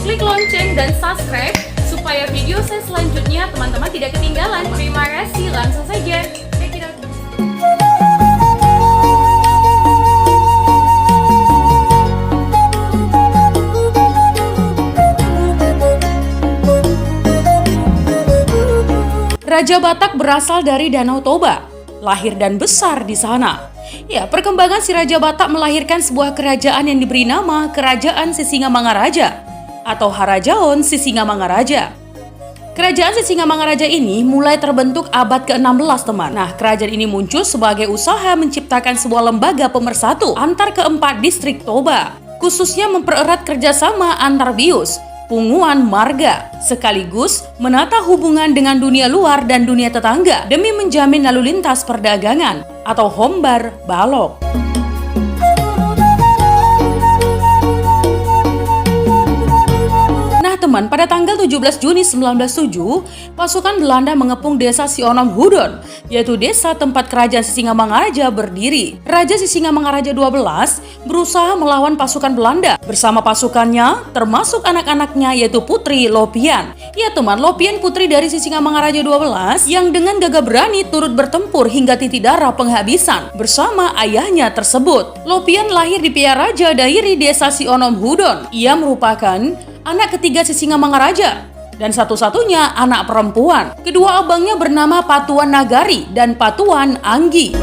klik lonceng dan subscribe supaya video saya selanjutnya teman-teman tidak ketinggalan. Terima kasih, langsung saja. Check it out. Raja Batak berasal dari Danau Toba, lahir dan besar di sana. Ya, perkembangan si Raja Batak melahirkan sebuah kerajaan yang diberi nama Kerajaan Sisingamangaraja atau Harajaon Sisingamangaraja. Kerajaan Sisingamangaraja ini mulai terbentuk abad ke-16, teman. Nah, kerajaan ini muncul sebagai usaha menciptakan sebuah lembaga pemersatu antar keempat distrik Toba, khususnya mempererat kerjasama antar bius, punguan marga, sekaligus menata hubungan dengan dunia luar dan dunia tetangga demi menjamin lalu lintas perdagangan atau hombar balok. Teman, pada tanggal 17 Juni 1907, pasukan Belanda mengepung desa Sionom Hudon, yaitu desa tempat kerajaan Sisingamangaraja berdiri. Raja Sisingamangaraja 12 berusaha melawan pasukan Belanda bersama pasukannya, termasuk anak-anaknya yaitu Putri Lopian. Ya teman, Lopian putri dari Sisingamangaraja 12 yang dengan gagah berani turut bertempur hingga titik darah penghabisan bersama ayahnya tersebut. Lopian lahir di Piaraja Dairi desa Sionom Hudon. Ia merupakan anak ketiga Sisingamangaraja dan satu-satunya anak perempuan. Kedua abangnya bernama Patuan Nagari dan Patuan Anggi.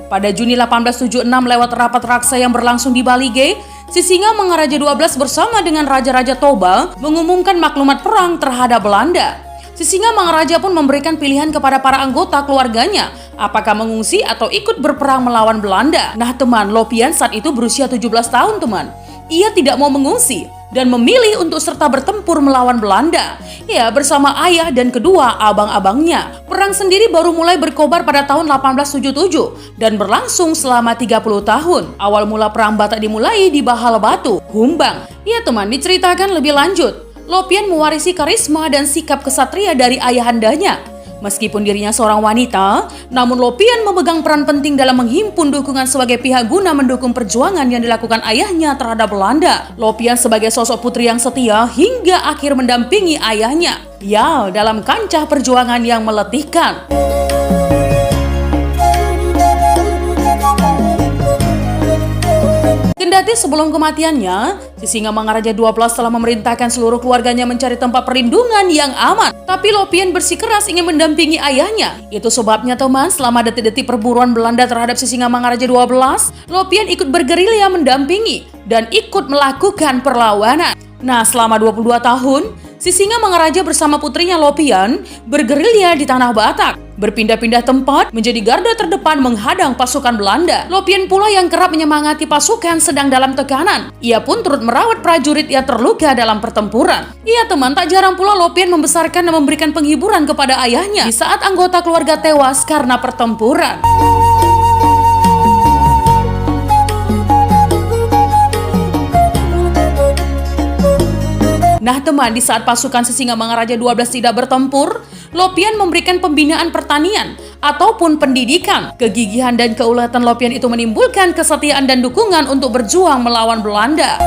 Pada Juni 1876 lewat rapat raksa yang berlangsung di Balige, Sisingamangaraja 12 bersama dengan Raja-Raja Toba mengumumkan maklumat perang terhadap Belanda. Sisingamangaraja pun memberikan pilihan kepada para anggota keluarganya apakah mengungsi atau ikut berperang melawan Belanda. Nah teman, Lopian saat itu berusia 17 tahun teman. Ia tidak mau mengungsi dan memilih untuk serta bertempur melawan Belanda. Ya, bersama ayah dan kedua abang-abangnya. Perang sendiri baru mulai berkobar pada tahun 1877 dan berlangsung selama 30 tahun. Awal mula perang Batak dimulai di Bahal Batu, Humbang. Ya teman, diceritakan lebih lanjut. Lopian mewarisi karisma dan sikap kesatria dari ayahandanya. Meskipun dirinya seorang wanita, namun Lopian memegang peran penting dalam menghimpun dukungan sebagai pihak guna mendukung perjuangan yang dilakukan ayahnya terhadap Belanda. Lopian sebagai sosok putri yang setia hingga akhir mendampingi ayahnya, ya, dalam kancah perjuangan yang meletihkan. Kendati sebelum kematiannya, Sisingamangaraja 12 telah memerintahkan seluruh keluarganya mencari tempat perlindungan yang aman. Tapi Lopian bersikeras ingin mendampingi ayahnya. Itu sebabnya teman, selama detik-detik perburuan Belanda terhadap Sisingamangaraja 12, Lopian ikut bergerilya mendampingi dan ikut melakukan perlawanan. Nah, selama 22 tahun, Sisingamangaraja bersama putrinya Lopian bergerilya di tanah Batak, berpindah-pindah tempat menjadi garda terdepan menghadang pasukan Belanda. Lopian pula yang kerap menyemangati pasukan sedang dalam tekanan. Ia pun turut merawat prajurit yang terluka dalam pertempuran. Iya teman, tak jarang pula Lopian membesarkan dan memberikan penghiburan kepada ayahnya di saat anggota keluarga tewas karena pertempuran. Nah teman, di saat pasukan Sisingamangaraja 12 tidak bertempur, Lopian memberikan pembinaan pertanian ataupun pendidikan. Kegigihan dan keuletan Lopian itu menimbulkan kesetiaan dan dukungan untuk berjuang melawan Belanda.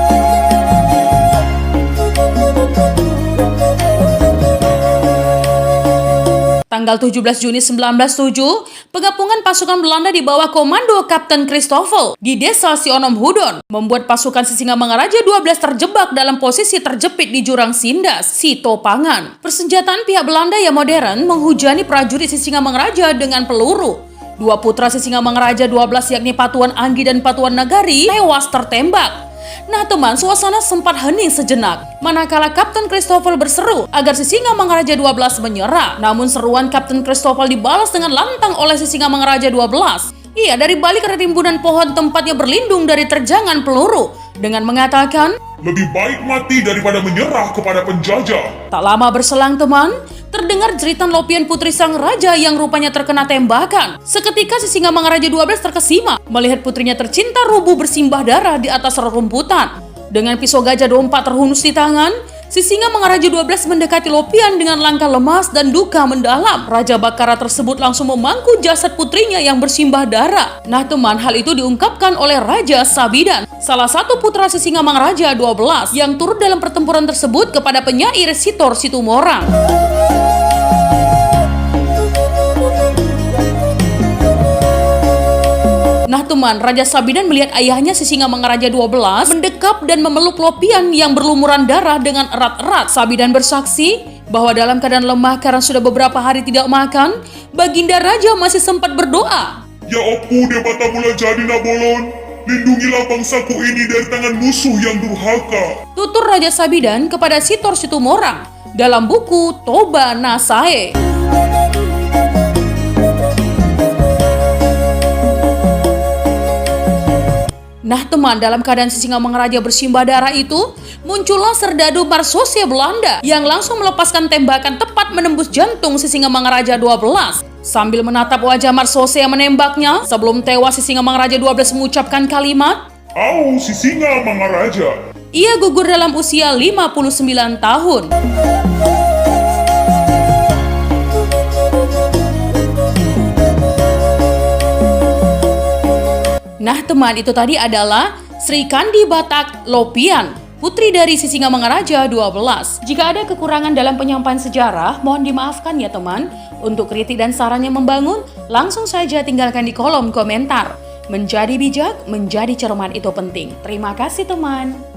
Tanggal 17 Juni 1907, pengepungan pasukan Belanda di bawah komando Kapten Christoffel di desa Sionom Hudon membuat pasukan Sisingamangaraja 12 terjebak dalam posisi terjepit di jurang Sindas, Sitopangan. Persenjataan pihak Belanda yang modern menghujani prajurit Sisingamangaraja dengan peluru. Dua putra Sisingamangaraja 12 yakni Patuan Anggi dan Patuan Nagari tewas tertembak. Nah teman, suasana sempat hening sejenak manakala Kapten Christoffel berseru agar Sisingamangaraja 12 menyerah. Namun seruan Kapten Christoffel dibalas dengan lantang oleh Sisingamangaraja 12. Iya, dari balik rimbunan pohon tempatnya berlindung dari terjangan peluru dengan mengatakan, "Lebih baik mati daripada menyerah kepada penjajah." Tak lama berselang teman, terdengar jeritan Lopian putri sang raja yang rupanya terkena tembakan. Seketika Sisingamangaraja 12 terkesima melihat putrinya tercinta rubuh bersimbah darah di atas rerumputan. Dengan pisau gajah dompa terhunus di tangan, Singa Mangaraja 12 mendekati Lopian dengan langkah lemas dan duka mendalam. Raja Bakara tersebut langsung memangku jasad putrinya yang bersimbah darah. Nah teman, hal itu diungkapkan oleh Raja Sabidan, salah satu putra Singa Mangaraja 12 yang turut dalam pertempuran tersebut kepada penyair Sitor Situmorang. Nah teman, Raja Sabidan melihat ayahnya Singa Mangaraja 12 mendekap dan memeluk Lopian yang berlumuran darah dengan erat-erat. Sabidan bersaksi bahwa dalam keadaan lemah karena sudah beberapa hari tidak makan, Baginda Raja masih sempat berdoa. Ya Opu Dewata Mula Jadi Nabolon, lindungilah bangsaku ini dari tangan musuh yang durhaka. Tutur Raja Sabidan kepada Sitor Situmorang dalam buku Toba Nasae. Nah teman, dalam keadaan Singa Mangaraja bersimbah darah itu, muncullah serdadu Marsosea Belanda yang langsung melepaskan tembakan tepat menembus jantung Singa Mangaraja 12. Sambil menatap wajah Marsosea menembaknya, sebelum tewas Singa Mangaraja 12 mengucapkan kalimat, "Au, Singa Mangaraja." Ia gugur dalam usia 59 tahun. Nah teman, itu tadi adalah Sri Kandi Batak Lopian, putri dari Singa Mangaraja 12. Jika ada kekurangan dalam penyampaian sejarah, mohon dimaafkan ya teman. Untuk kritik dan saran yang membangun, langsung saja tinggalkan di kolom komentar. Menjadi bijak, menjadi cermat itu penting. Terima kasih teman.